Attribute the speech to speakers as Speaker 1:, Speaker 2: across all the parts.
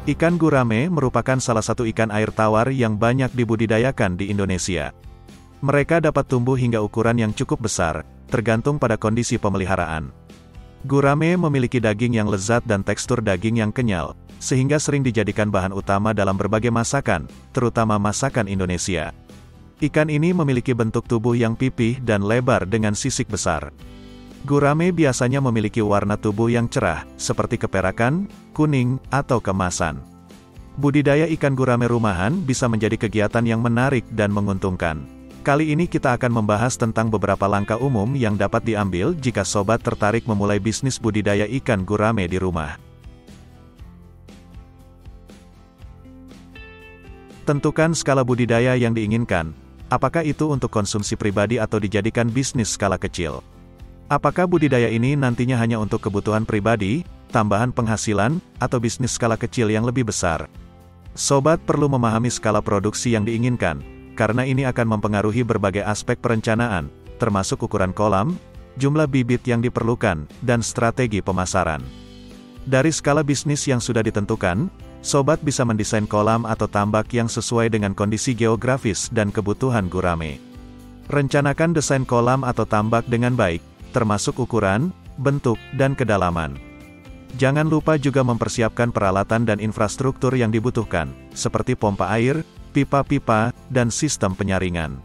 Speaker 1: Ikan gurame merupakan salah satu ikan air tawar yang banyak dibudidayakan di Indonesia. Mereka dapat tumbuh hingga ukuran yang cukup besar, tergantung pada kondisi pemeliharaan. Gurame memiliki daging yang lezat dan tekstur daging yang kenyal, sehingga sering dijadikan bahan utama dalam berbagai masakan, terutama masakan Indonesia. Ikan ini memiliki bentuk tubuh yang pipih dan lebar dengan sisik besar. Gurame biasanya memiliki warna tubuh yang cerah, seperti keperakan, kuning, atau keemasan. Budidaya ikan gurame rumahan bisa menjadi kegiatan yang menarik dan menguntungkan. Kali ini kita akan membahas tentang beberapa langkah umum yang dapat diambil jika sobat tertarik memulai bisnis budidaya ikan gurame di rumah. Tentukan skala budidaya yang diinginkan. Apakah itu untuk konsumsi pribadi atau dijadikan bisnis skala kecil? Apakah budidaya ini nantinya hanya untuk kebutuhan pribadi, tambahan penghasilan, atau bisnis skala kecil yang lebih besar? Sobat perlu memahami skala produksi yang diinginkan, karena ini akan mempengaruhi berbagai aspek perencanaan, termasuk ukuran kolam, jumlah bibit yang diperlukan, dan strategi pemasaran. Dari skala bisnis yang sudah ditentukan, sobat bisa mendesain kolam atau tambak yang sesuai dengan kondisi geografis dan kebutuhan gurame. Rencanakan desain kolam atau tambak dengan baik, termasuk ukuran, bentuk, dan kedalaman. Jangan lupa juga mempersiapkan peralatan dan infrastruktur yang dibutuhkan, seperti pompa air, pipa-pipa, dan sistem penyaringan.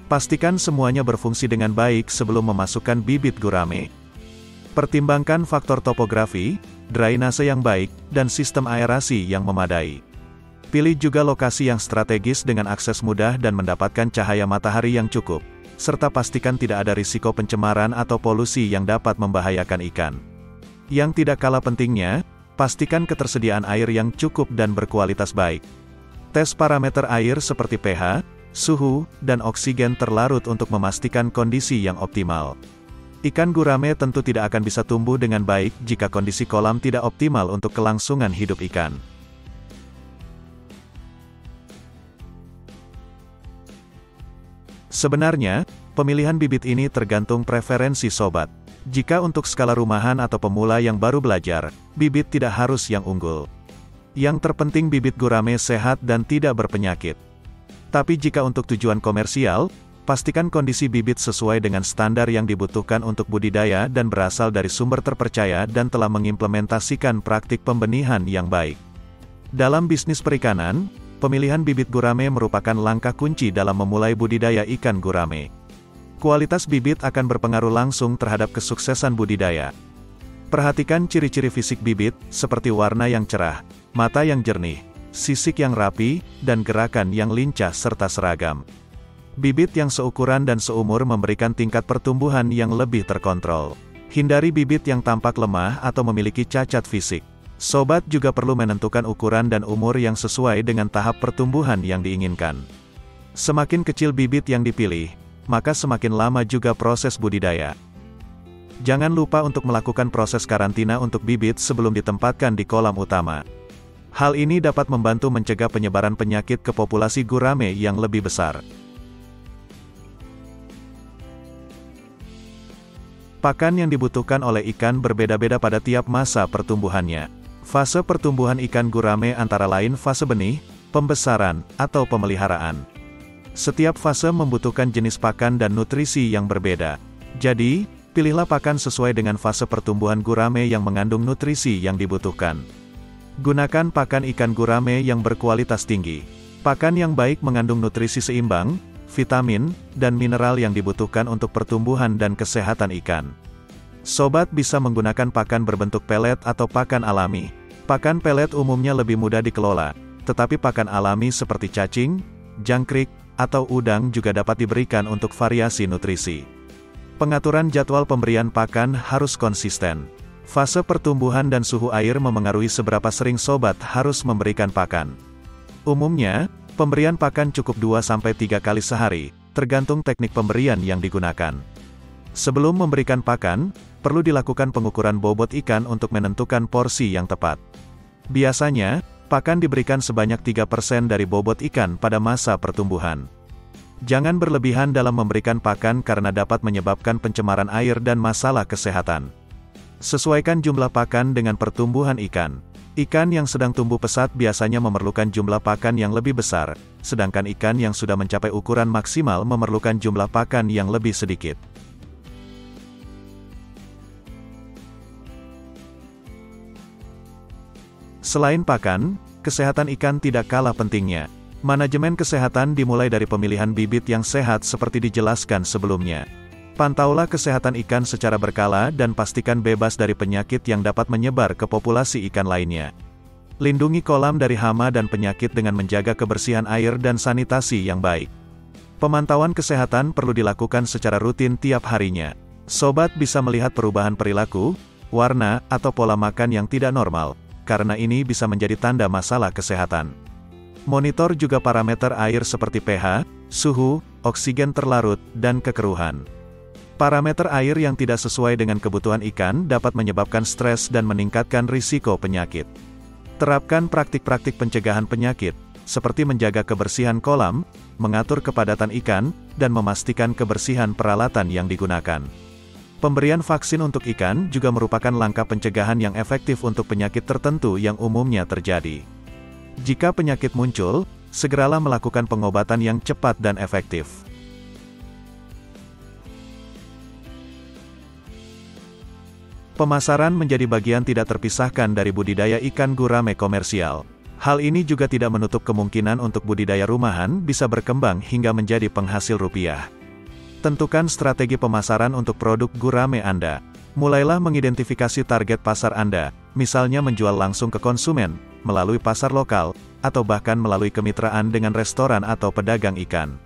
Speaker 1: Pastikan semuanya berfungsi dengan baik sebelum memasukkan bibit gurame. Pertimbangkan faktor topografi, drainase yang baik, dan sistem aerasi yang memadai. Pilih juga lokasi yang strategis dengan akses mudah dan mendapatkan cahaya matahari yang cukup, serta pastikan tidak ada risiko pencemaran atau polusi yang dapat membahayakan ikan. Yang tidak kalah pentingnya, pastikan ketersediaan air yang cukup dan berkualitas baik. Tes parameter air seperti pH, suhu, dan oksigen terlarut untuk memastikan kondisi yang optimal. Ikan gurame tentu tidak akan bisa tumbuh dengan baik jika kondisi kolam tidak optimal untuk kelangsungan hidup ikan. Sebenarnya, pemilihan bibit ini tergantung preferensi sobat. Jika untuk skala rumahan atau pemula yang baru belajar, bibit tidak harus yang unggul. Yang terpenting bibit gurame sehat dan tidak berpenyakit. Tapi jika untuk tujuan komersial, pastikan kondisi bibit sesuai dengan standar yang dibutuhkan untuk budidaya dan berasal dari sumber terpercaya dan telah mengimplementasikan praktik pembenihan yang baik. Dalam bisnis perikanan, pemilihan bibit gurame merupakan langkah kunci dalam memulai budidaya ikan gurame. Kualitas bibit akan berpengaruh langsung terhadap kesuksesan budidaya. Perhatikan ciri-ciri fisik bibit, seperti warna yang cerah, mata yang jernih, sisik yang rapi, dan gerakan yang lincah serta seragam. Bibit yang seukuran dan seumur memberikan tingkat pertumbuhan yang lebih terkontrol. Hindari bibit yang tampak lemah atau memiliki cacat fisik. Sobat juga perlu menentukan ukuran dan umur yang sesuai dengan tahap pertumbuhan yang diinginkan. Semakin kecil bibit yang dipilih, maka semakin lama juga proses budidaya. Jangan lupa untuk melakukan proses karantina untuk bibit sebelum ditempatkan di kolam utama. Hal ini dapat membantu mencegah penyebaran penyakit ke populasi gurame yang lebih besar. Pakan yang dibutuhkan oleh ikan berbeda-beda pada tiap masa pertumbuhannya. Fase pertumbuhan ikan gurame antara lain fase benih, pembesaran, atau pemeliharaan. Setiap fase membutuhkan jenis pakan dan nutrisi yang berbeda. Jadi, pilihlah pakan sesuai dengan fase pertumbuhan gurame yang mengandung nutrisi yang dibutuhkan. Gunakan pakan ikan gurame yang berkualitas tinggi. Pakan yang baik mengandung nutrisi seimbang, vitamin, dan mineral yang dibutuhkan untuk pertumbuhan dan kesehatan ikan. Sobat bisa menggunakan pakan berbentuk pelet atau pakan alami. Pakan pelet umumnya lebih mudah dikelola, tetapi pakan alami seperti cacing, jangkrik, atau udang juga dapat diberikan untuk variasi nutrisi. Pengaturan jadwal pemberian pakan harus konsisten. Fase pertumbuhan dan suhu air memengaruhi seberapa sering sobat harus memberikan pakan. Umumnya, pemberian pakan cukup 2-3 kali sehari, tergantung teknik pemberian yang digunakan. Sebelum memberikan pakan, perlu dilakukan pengukuran bobot ikan untuk menentukan porsi yang tepat. Biasanya, pakan diberikan sebanyak 3% dari bobot ikan pada masa pertumbuhan. Jangan berlebihan dalam memberikan pakan karena dapat menyebabkan pencemaran air dan masalah kesehatan. Sesuaikan jumlah pakan dengan pertumbuhan ikan. Ikan yang sedang tumbuh pesat biasanya memerlukan jumlah pakan yang lebih besar, sedangkan ikan yang sudah mencapai ukuran maksimal memerlukan jumlah pakan yang lebih sedikit. Selain pakan, kesehatan ikan tidak kalah pentingnya. Manajemen kesehatan dimulai dari pemilihan bibit yang sehat seperti dijelaskan sebelumnya. Pantaulah kesehatan ikan secara berkala dan pastikan bebas dari penyakit yang dapat menyebar ke populasi ikan lainnya. Lindungi kolam dari hama dan penyakit dengan menjaga kebersihan air dan sanitasi yang baik. Pemantauan kesehatan perlu dilakukan secara rutin tiap harinya. Sobat bisa melihat perubahan perilaku, warna, atau pola makan yang tidak normal, karena ini bisa menjadi tanda masalah kesehatan. Monitor juga parameter air seperti pH, suhu, oksigen terlarut, dan kekeruhan. Parameter air yang tidak sesuai dengan kebutuhan ikan dapat menyebabkan stres dan meningkatkan risiko penyakit. Terapkan praktik-praktik pencegahan penyakit, seperti menjaga kebersihan kolam, mengatur kepadatan ikan, dan memastikan kebersihan peralatan yang digunakan. Pemberian vaksin untuk ikan juga merupakan langkah pencegahan yang efektif untuk penyakit tertentu yang umumnya terjadi. Jika penyakit muncul, segeralah melakukan pengobatan yang cepat dan efektif. Pemasaran menjadi bagian tidak terpisahkan dari budidaya ikan gurame komersial. Hal ini juga tidak menutup kemungkinan untuk budidaya rumahan bisa berkembang hingga menjadi penghasil rupiah. Tentukan strategi pemasaran untuk produk gurame Anda. Mulailah mengidentifikasi target pasar Anda, misalnya menjual langsung ke konsumen, melalui pasar lokal, atau bahkan melalui kemitraan dengan restoran atau pedagang ikan.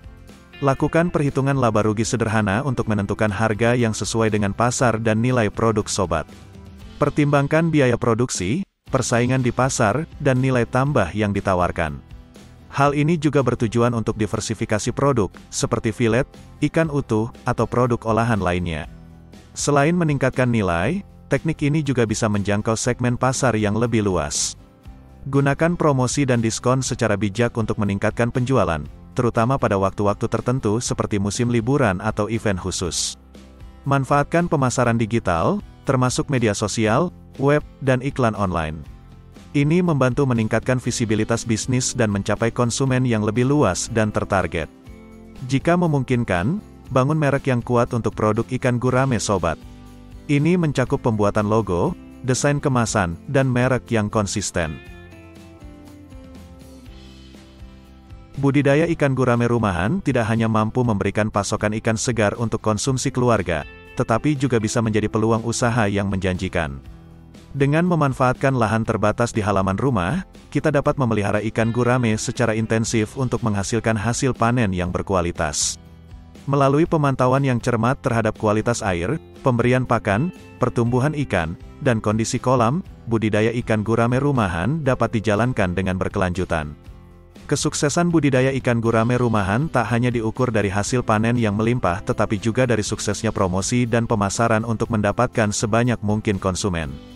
Speaker 1: Lakukan perhitungan laba rugi sederhana untuk menentukan harga yang sesuai dengan pasar dan nilai produk sobat. Pertimbangkan biaya produksi, persaingan di pasar, dan nilai tambah yang ditawarkan. Hal ini juga bertujuan untuk diversifikasi produk, seperti filet, ikan utuh, atau produk olahan lainnya. Selain meningkatkan nilai, teknik ini juga bisa menjangkau segmen pasar yang lebih luas. Gunakan promosi dan diskon secara bijak untuk meningkatkan penjualan, terutama pada waktu-waktu tertentu seperti musim liburan atau event khusus. Manfaatkan pemasaran digital, termasuk media sosial, web, dan iklan online. Ini membantu meningkatkan visibilitas bisnis dan mencapai konsumen yang lebih luas dan tertarget. Jika memungkinkan, bangun merek yang kuat untuk produk ikan gurame sobat. Ini mencakup pembuatan logo, desain kemasan, dan merek yang konsisten. Budidaya ikan gurame rumahan tidak hanya mampu memberikan pasokan ikan segar untuk konsumsi keluarga, tetapi juga bisa menjadi peluang usaha yang menjanjikan. Dengan memanfaatkan lahan terbatas di halaman rumah, kita dapat memelihara ikan gurame secara intensif untuk menghasilkan hasil panen yang berkualitas. Melalui pemantauan yang cermat terhadap kualitas air, pemberian pakan, pertumbuhan ikan, dan kondisi kolam, budidaya ikan gurame rumahan dapat dijalankan dengan berkelanjutan. Kesuksesan budidaya ikan gurame rumahan tak hanya diukur dari hasil panen yang melimpah tetapi juga dari suksesnya promosi dan pemasaran untuk mendapatkan sebanyak mungkin konsumen.